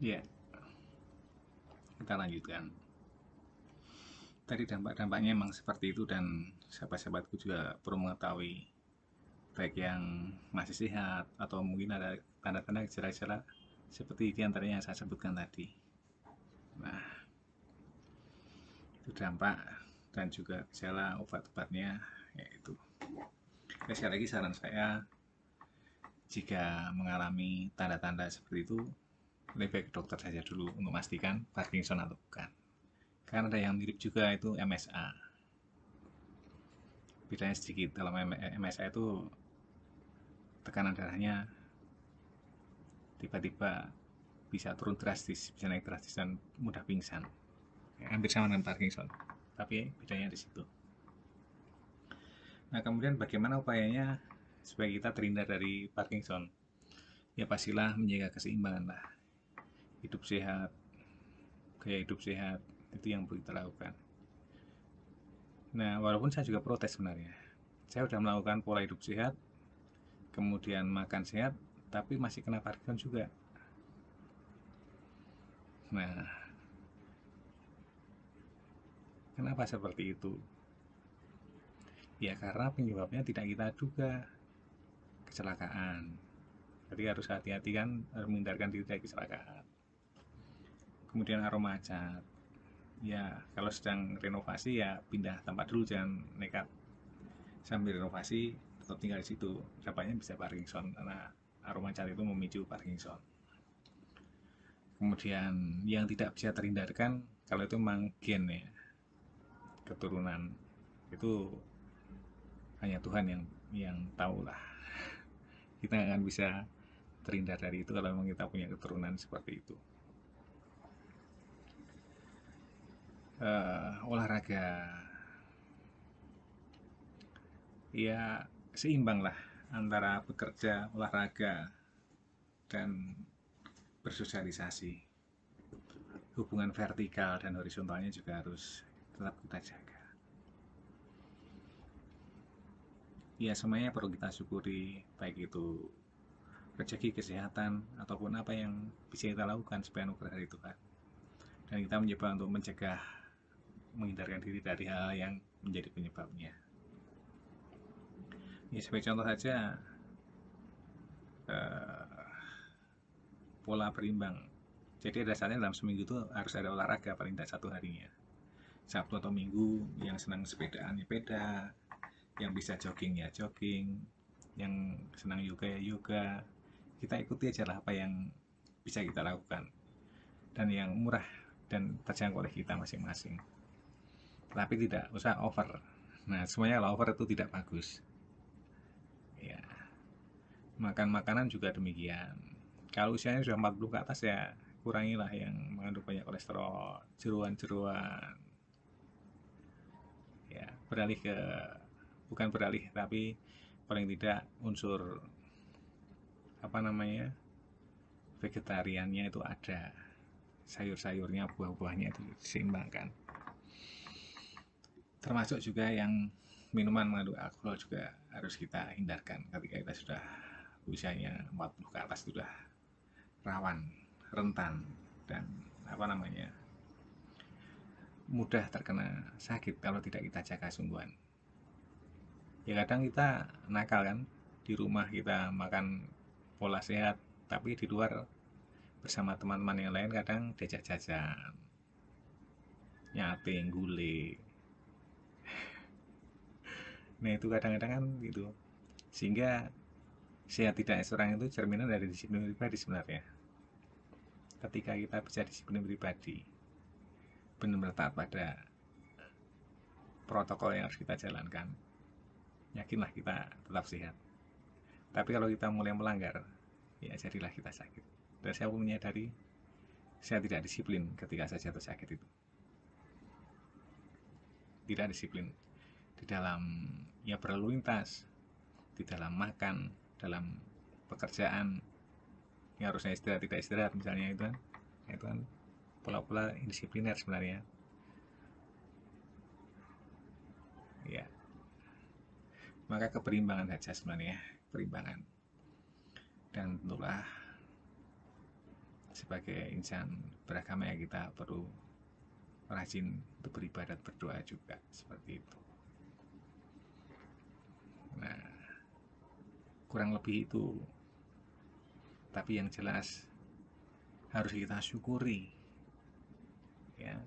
Ya, kita lanjutkan. Tadi dampak-dampaknya memang seperti itu, dan sahabat-sahabatku juga perlu mengetahui, baik yang masih sehat atau mungkin ada tanda-tanda gejala-gejala seperti diantaranya yang saya sebutkan tadi. Nah, itu dampak dan juga gejala obat-obatnya, yaitu, sekali lagi saran saya, jika mengalami tanda-tanda seperti itu, lebih baik ke dokter saja dulu untuk memastikan Parkinson atau bukan. Karena ada yang mirip juga, itu MSA. Bedanya sedikit. Dalam MSA itu tekanan darahnya tiba-tiba bisa turun drastis, bisa naik drastis dan mudah pingsan. Hampir sama dengan Parkinson, tapi bedanya di situ. Nah, kemudian bagaimana upayanya supaya kita terhindar dari Parkinson? Ya pastilah menjaga keseimbangan lah. Hidup sehat, gaya hidup sehat, itu yang perlu kita lakukan. Nah, walaupun saya juga protes sebenarnya. Saya sudah melakukan pola hidup sehat, kemudian makan sehat, tapi masih kena Parkinson juga. Nah, kenapa seperti itu? Ya karena penyebabnya tidak kita duga, kecelakaan. Jadi harus hati-hati kan, harus menghindarkan diri dari kecelakaan. Kemudian aroma cat. Ya, kalau sedang renovasi ya pindah tempat dulu, jangan nekat. Sambil renovasi tetap tinggal di situ. Dapatnya bisa Parkinson karena aroma cat itu memicu Parkinson. Kemudian yang tidak bisa terhindarkan, kalau itu memang gen ya, keturunan, itu hanya Tuhan yang tahu lah. Kita nggak akan bisa terhindar dari itu kalau memang kita punya keturunan seperti itu. Olahraga, ya seimbang lah antara bekerja, olahraga, dan bersosialisasi. Hubungan vertikal dan horizontalnya juga harus tetap kita jaga. Ya semuanya perlu kita syukuri, baik itu rezeki, kesehatan, ataupun apa yang bisa kita lakukan supaya anugerah dari Tuhan. Dan kita mencoba untuk mencegah, menghindarkan diri dari hal yang menjadi penyebabnya. Ya sebagai contoh saja, eh, pola berimbang. Jadi dasarnya dalam seminggu itu harus ada olahraga paling tidak satu harinya. Sabtu atau Minggu yang senang sepedaan ya sepeda, yang bisa jogging ya jogging, yang senang yoga ya yoga. Kita ikuti aja lah apa yang bisa kita lakukan dan yang murah dan terjangkau oleh kita masing-masing. Tapi tidak usah over. Nah, semuanya kalau over itu tidak bagus. Ya, makan makanan juga demikian. Kalau usianya sudah 40 ke atas ya kurangilah yang mengandung banyak kolesterol, jeruan-jeruan. Ya, beralih ke, bukan beralih tapi paling tidak unsur apa namanya, vegetariannya itu ada, sayur-sayurnya, buah-buahnya itu diseimbangkan. Termasuk juga yang minuman mengandung alkohol juga harus kita hindarkan ketika kita sudah usianya 40 ke atas, sudah rawan, rentan, dan apa namanya, mudah terkena sakit kalau tidak kita jaga sungguhan. Ya kadang kita nakal kan, di rumah kita makan pola sehat, tapi di luar bersama teman-teman yang lain kadang diajak jajan, nyating, gule. Nah itu kadang-kadang kan gitu. Sehingga sehat tidaknya seorang itu cerminan dari disiplin pribadi sebenarnya. Ketika kita bisa disiplin pribadi, benar-benar taat pada protokol yang harus kita jalankan, yakinlah kita tetap sehat. Tapi kalau kita mulai melanggar, ya jadilah kita sakit. Dan saya pun menyadari saya tidak disiplin ketika saya jatuh sakit itu. Tidak disiplin di dalam ya berlalu lintas, di dalam makan, dalam pekerjaan yang harusnya istirahat tidak istirahat misalnya, itu kan pola-pola indisipliner sebenarnya. Ya, maka keberimbangan saja sebenarnya, perimbangan. Dan tentulah sebagai insan beragama ya kita perlu rajin untuk beribadat, berdoa juga seperti itu. Nah, kurang lebih itu. Tapi yang jelas harus kita syukuri ya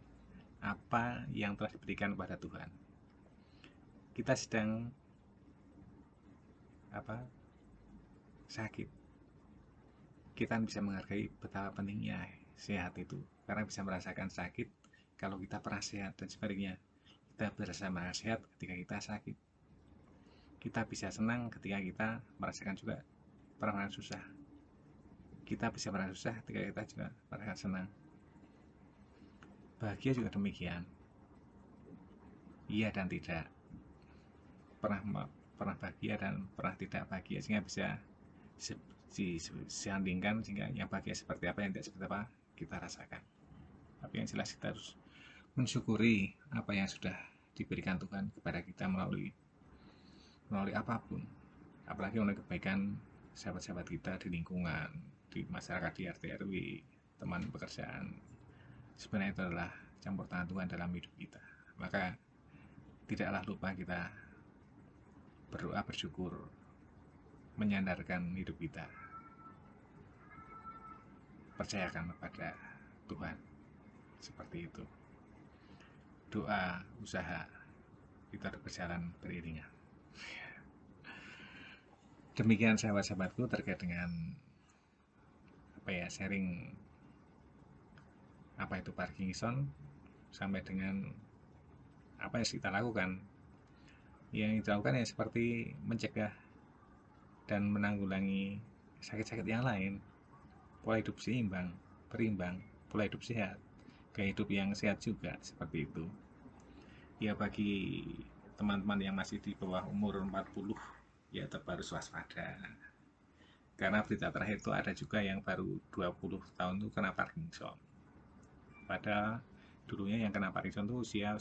apa yang telah diberikan pada Tuhan. Kita sedang sakit, kita bisa menghargai betapa pentingnya sehat itu, karena bisa merasakan sakit kalau kita pernah sehat, dan sebaliknya kita berasa sehat ketika kita sakit. Kita bisa senang ketika kita merasakan juga pernah susah. Kita bisa merasa susah ketika kita juga merasakan senang. Bahagia juga demikian. Iya dan tidak. Pernah bahagia dan pernah tidak bahagia, sehingga bisa disandingkan sehingga yang bahagia seperti apa, yang tidak seperti apa kita rasakan. Tapi yang jelas kita harus mensyukuri apa yang sudah diberikan Tuhan kepada kita melalui apapun, apalagi melalui kebaikan sahabat-sahabat kita di lingkungan, di masyarakat, di RT RW, teman pekerjaan. Sebenarnya itu adalah campur tangan Tuhan dalam hidup kita. Maka tidaklah lupa kita berdoa, bersyukur, menyandarkan hidup kita, percayakan kepada Tuhan, seperti itu. Doa, usaha itu harus berjalan beriringan. Demikian sahabat-sahabatku terkait dengan sharing apa itu Parkinson, sampai dengan apa yang kita lakukan. Yang kita lakukan ya seperti mencegah dan menanggulangi sakit-sakit yang lain. Pola hidup seimbang, berimbang, pola hidup sehat, gaya hidup yang sehat juga, seperti itu. Ya bagi teman-teman yang masih di bawah umur 40, ya tetap harus waspada. Karena berita terakhir itu ada juga yang baru 20 tahun itu kena Parkinson. Padahal dulunya yang kena Parkinson itu usia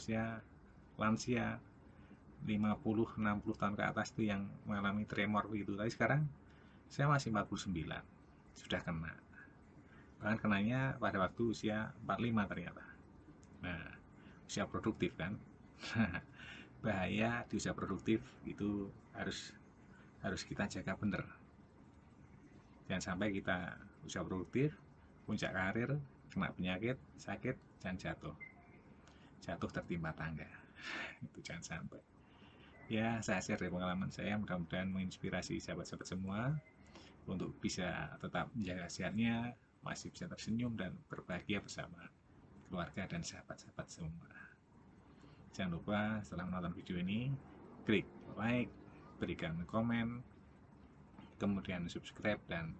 lansia, 50-60 tahun ke atas itu yang mengalami tremor begitu. Tapi sekarang saya masih 49, sudah kena. Bahkan kenanya pada waktu usia 45 ternyata. Nah, usia produktif kan. Bahaya di usia produktif itu harus kita jaga bener. Jangan sampai kita usia produktif, puncak karir, kena penyakit, sakit, dan jatuh tertimpa tangga. Itu jangan sampai. Ya, saya share dari pengalaman saya, mudah-mudahan menginspirasi sahabat-sahabat semua untuk bisa tetap menjaga sehatnya, masih bisa tersenyum dan berbahagia bersama keluarga dan sahabat-sahabat semua. Jangan lupa setelah menonton video ini, klik like, berikan komen, kemudian subscribe, dan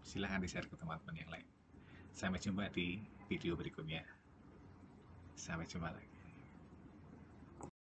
silahkan di-share ke teman-teman yang lain. Sampai jumpa di video berikutnya. Sampai jumpa lagi.